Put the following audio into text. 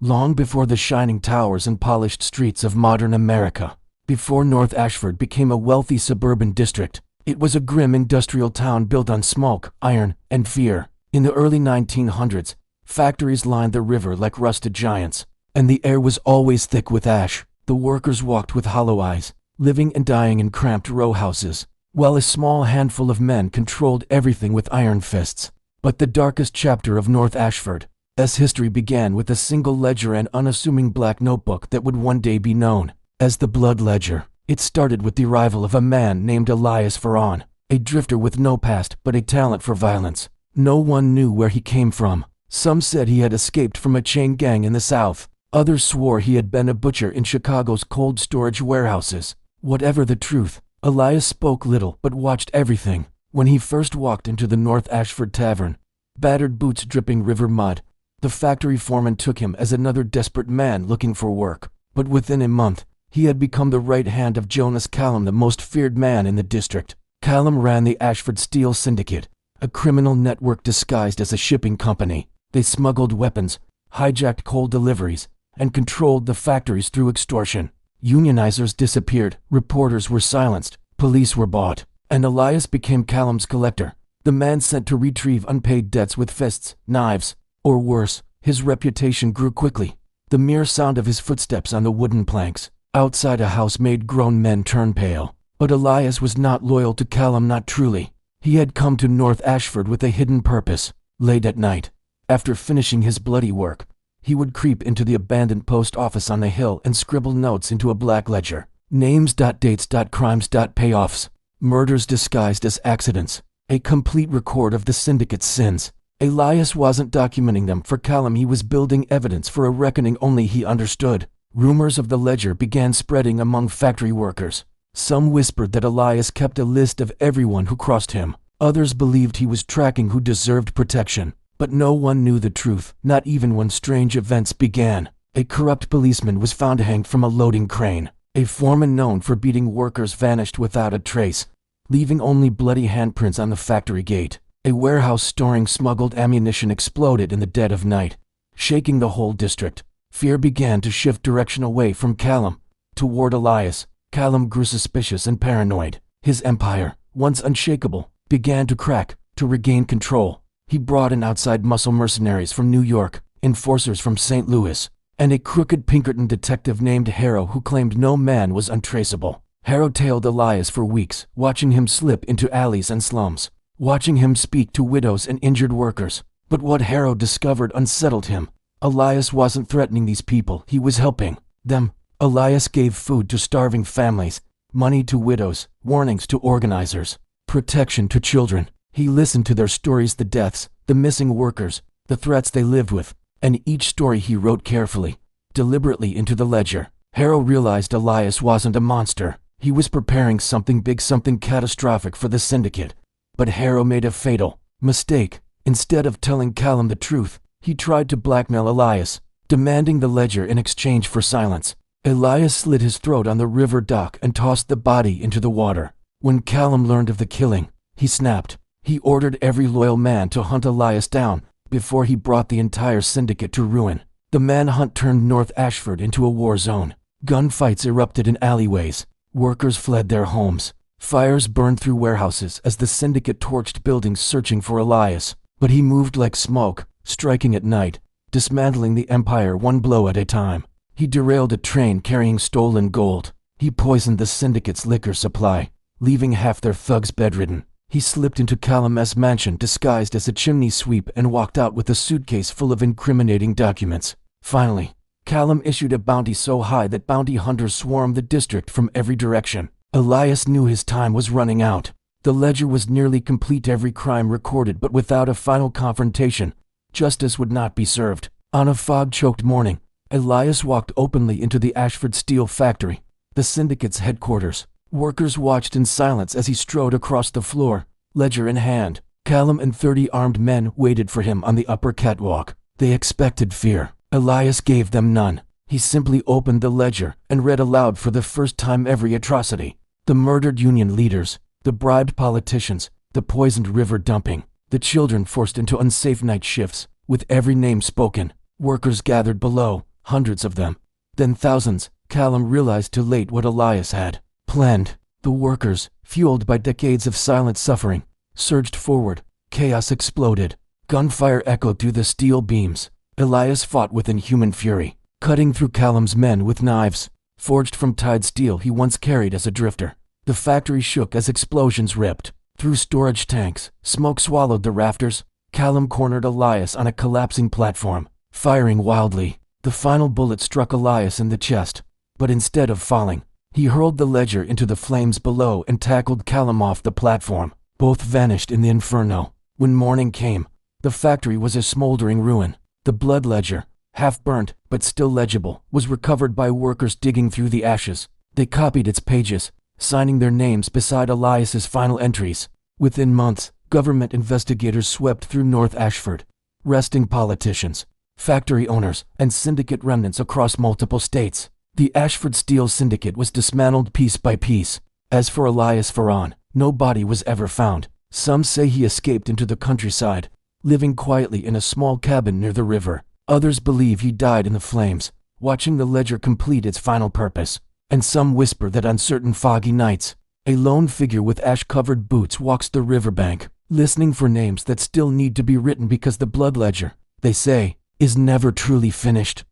long before the shining towers and polished streets of modern America. Before North Ashford became a wealthy suburban district, it was a grim industrial town built on smoke, iron, and fear. In the early 1900s, factories lined the river like rusted giants, and the air was always thick with ash. The workers walked with hollow eyes, living and dying in cramped row houses, while a small handful of men controlled everything with iron fists. But the darkest chapter of North Ashford's history began with a single ledger and unassuming black notebook that would one day be known as the Blood Ledger. It started with the arrival of a man named Elias Varron, a drifter with no past but a talent for violence. No one knew where he came from. Some said he had escaped from a chain gang in the South. Others swore he had been a butcher in Chicago's cold storage warehouses. Whatever the truth, Elias spoke little but watched everything. When he first walked into the North Ashford tavern, battered boots dripping river mud, the factory foreman took him as another desperate man looking for work. But within a month, he had become the right hand of Jonas Callum, the most feared man in the district. Callum ran the Ashford Steel Syndicate, a criminal network disguised as a shipping company. They smuggled weapons, hijacked coal deliveries, and controlled the factories through extortion. Unionizers disappeared, reporters were silenced, police were bought, and Elias became Callum's collector, the man sent to retrieve unpaid debts with fists, knives, or worse. His reputation grew quickly. The mere sound of his footsteps on the wooden planks outside a house made grown men turn pale. But Elias was not loyal to Callum, not truly. He had come to North Ashford with a hidden purpose. Late at night, after finishing his bloody work, he would creep into the abandoned post office on the hill and scribble notes into a black ledger. Names, dates, crimes, payoffs. Murders disguised as accidents. A complete record of the syndicate's sins. Elias wasn't documenting them for Callum, he was building evidence for a reckoning only he understood. Rumors of the ledger began spreading among factory workers. Some whispered that Elias kept a list of everyone who crossed him. Others believed he was tracking who deserved protection. But no one knew the truth, not even when strange events began. A corrupt policeman was found hanged from a loading crane. A foreman known for beating workers vanished without a trace, leaving only bloody handprints on the factory gate. A warehouse storing smuggled ammunition exploded in the dead of night, shaking the whole district. Fear began to shift direction away from Callum toward Elias. Callum grew suspicious and paranoid. His empire, once unshakable, began to crack. To regain control, he brought in outside muscle mercenaries from New York, enforcers from St. Louis, and a crooked Pinkerton detective named Harrow who claimed no man was untraceable. Harrow tailed Elias for weeks, watching him slip into alleys and slums, watching him speak to widows and injured workers. But what Harrow discovered unsettled him. Elias wasn't threatening these people, he was helping them. Elias gave food to starving families, money to widows, warnings to organizers, protection to children. He listened to their stories, the deaths, the missing workers, the threats they lived with, and each story he wrote carefully, deliberately into the ledger. Harrow realized Elias wasn't a monster. He was preparing something big, something catastrophic for the syndicate. But Harrow made a fatal mistake. Instead of telling Callum the truth, he tried to blackmail Elias, demanding the ledger in exchange for silence. Elias slit his throat on the river dock and tossed the body into the water. When Callum learned of the killing, he snapped. He ordered every loyal man to hunt Elias down before he brought the entire syndicate to ruin. The manhunt turned North Ashford into a war zone. Gunfights erupted in alleyways. Workers fled their homes. Fires burned through warehouses as the syndicate torched buildings searching for Elias. But he moved like smoke, striking at night, dismantling the empire one blow at a time. He derailed a train carrying stolen gold. He poisoned the syndicate's liquor supply, leaving half their thugs bedridden. He slipped into Callum's mansion disguised as a chimney sweep and walked out with a suitcase full of incriminating documents. Finally, Callum issued a bounty so high that bounty hunters swarmed the district from every direction. Elias knew his time was running out. The ledger was nearly complete, every crime recorded, but without a final confrontation, justice would not be served. On a fog-choked morning, Elias walked openly into the Ashford Steel Factory, the syndicate's headquarters. Workers watched in silence as he strode across the floor, ledger in hand. Callum and 30 armed men waited for him on the upper catwalk. They expected fear. Elias gave them none. He simply opened the ledger and read aloud for the first time every atrocity. The murdered union leaders, the bribed politicians, the poisoned river dumping, the children forced into unsafe night shifts. With every name spoken, workers gathered below, hundreds of them. Then thousands. Callum realized too late what Elias had planned. The workers, fueled by decades of silent suffering, surged forward. Chaos exploded. Gunfire echoed through the steel beams. Elias fought with inhuman fury, cutting through Callum's men with knives, forged from tied steel he once carried as a drifter. The factory shook as explosions ripped through storage tanks. Smoke swallowed the rafters. Callum cornered Elias on a collapsing platform, firing wildly. The final bullet struck Elias in the chest, but instead of falling, he hurled the ledger into the flames below and tackled Callum off the platform. Both vanished in the inferno. When morning came, the factory was a smoldering ruin. The blood ledger, half burnt but still legible, was recovered by workers digging through the ashes. They copied its pages, signing their names beside Elias's final entries. Within months, government investigators swept through North Ashford, arresting politicians, factory owners, and syndicate remnants across multiple states. The Ashford Steel Syndicate was dismantled piece by piece. As for Elias Varron, no body was ever found. Some say he escaped into the countryside, living quietly in a small cabin near the river. Others believe he died in the flames, watching the ledger complete its final purpose. And some whisper that on certain foggy nights, a lone figure with ash-covered boots walks the riverbank, listening for names that still need to be written because the blood ledger, they say, is never truly finished.